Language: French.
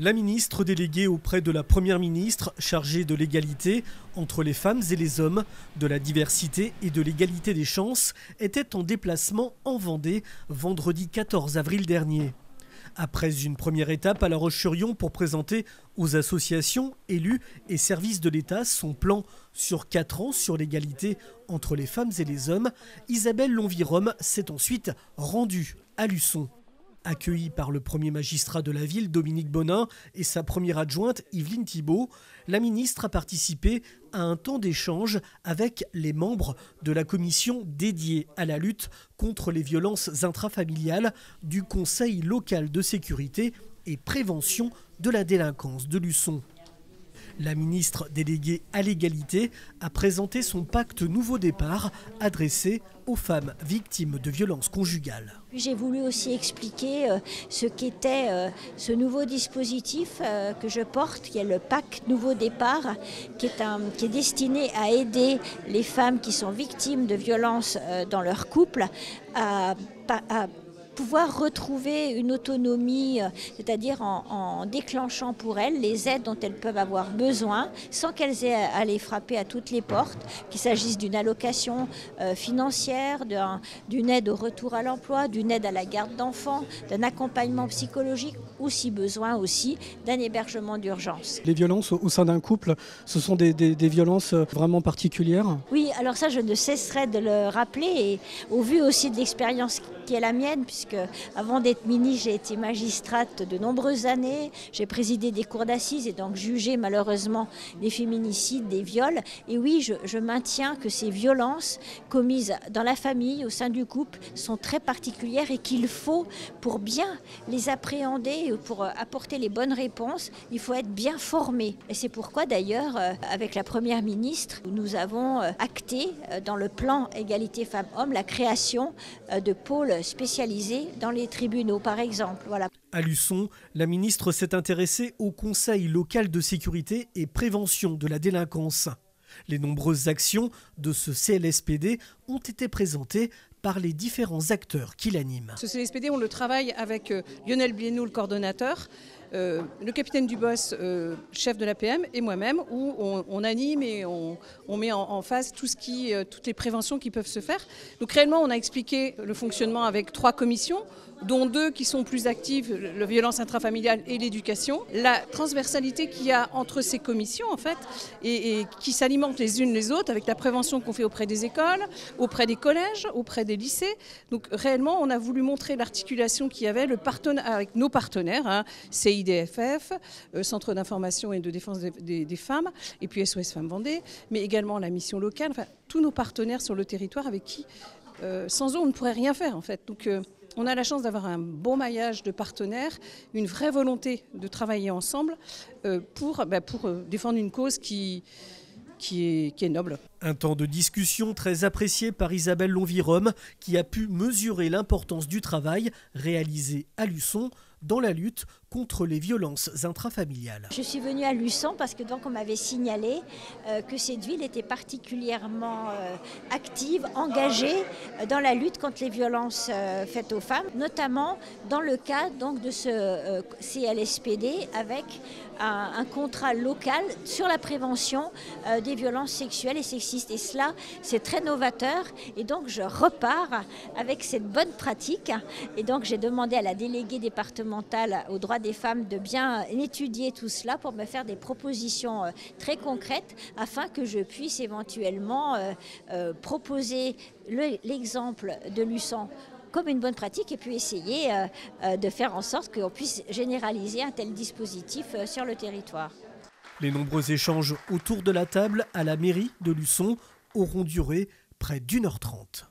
La ministre déléguée auprès de la Première ministre, chargée de l'égalité entre les femmes et les hommes, de la diversité et de l'égalité des chances, était en déplacement en Vendée vendredi 14 avril dernier. Après une première étape à La Roche-sur-Yon pour présenter aux associations, élus et services de l'État son plan sur 4 ans sur l'égalité entre les femmes et les hommes, Isabelle Lonvirom s'est ensuite rendue à Luçon. Accueillie par le premier magistrat de la ville, Dominique Bonin, et sa première adjointe, Yveline Thibault, la ministre a participé à un temps d'échange avec les membres de la commission dédiée à la lutte contre les violences intrafamiliales du Conseil local de sécurité et prévention de la délinquance de Luçon. La ministre déléguée à l'égalité a présenté son pacte Nouveau Départ adressé aux femmes victimes de violences conjugales. J'ai voulu aussi expliquer ce qu'était ce nouveau dispositif que je porte, qui est le pacte Nouveau Départ, qui est destiné à aider les femmes qui sont victimes de violences dans leur couple à pouvoir retrouver une autonomie, c'est-à-dire en déclenchant pour elles les aides dont elles peuvent avoir besoin, sans qu'elles aient à les frapper à toutes les portes, qu'il s'agisse d'une allocation financière, d'une aide au retour à l'emploi, d'une aide à la garde d'enfants, d'un accompagnement psychologique ou, si besoin aussi, d'un hébergement d'urgence. Les violences au sein d'un couple, ce sont des violences vraiment particulières? Oui, alors ça, je ne cesserai de le rappeler, et au vu aussi de l'expérience qui est la mienne, puisque avant d'être ministre, j'ai été magistrate de nombreuses années, j'ai présidé des cours d'assises et donc jugé malheureusement des féminicides, des viols. Et oui, je maintiens que ces violences commises dans la famille, au sein du couple, sont très particulières et qu'il faut, pour bien les appréhender, pour apporter les bonnes réponses, il faut être bien formé. Et c'est pourquoi d'ailleurs, avec la Première ministre, nous avons acté dans le plan égalité femmes-hommes la création de pôles spécialisés dans les tribunaux, par exemple. Voilà. À Luçon, la ministre s'est intéressée au Conseil local de sécurité et prévention de la délinquance. Les nombreuses actions de ce CLSPD ont été présentées par les différents acteurs qui l'animent. Ce CLSPD, on le travaille avec Lionel Biennou, le coordonnateur, le capitaine Dubos, chef de l'APM, et moi-même, où on anime et on met en face toutes les préventions qui peuvent se faire. Donc réellement, on a expliqué le fonctionnement avec 3 commissions, dont 2 qui sont plus actives, la violence intrafamiliale et l'éducation. La transversalité qu'il y a entre ces commissions, en fait, et qui s'alimentent les unes les autres, avec la prévention qu'on fait auprès des écoles, auprès des collèges, auprès des lycées. Donc réellement, on a voulu montrer l'articulation qu'il y avait avec nos partenaires, CIDFF, Centre d'information et de défense des femmes, et puis SOS Femmes Vendée, mais également la mission locale, enfin tous nos partenaires sur le territoire avec qui, sans eux, on ne pourrait rien faire en fait. Donc on a la chance d'avoir un bon maillage de partenaires, une vraie volonté de travailler ensemble pour défendre une cause qui est noble. Un temps de discussion très apprécié par Isabelle Lonvirom, qui a pu mesurer l'importance du travail réalisé à Luçon dans la lutte contre les violences intrafamiliales. Je suis venue à Luçon parce que donc on m'avait signalé que cette ville était particulièrement active, engagée dans la lutte contre les violences faites aux femmes, notamment dans le cadre donc de ce CLSPD avec un contrat local sur la prévention des violences sexuelles et sexistes. Et cela, c'est très novateur. Et donc, je repars avec cette bonne pratique. Et donc, j'ai demandé à la déléguée départementale aux droits des femmes de bien étudier tout cela pour me faire des propositions très concrètes afin que je puisse éventuellement proposer l'exemple de Luçon comme une bonne pratique et puis essayer de faire en sorte qu'on puisse généraliser un tel dispositif sur le territoire. Les nombreux échanges autour de la table à la mairie de Luçon auront duré près d'1h30.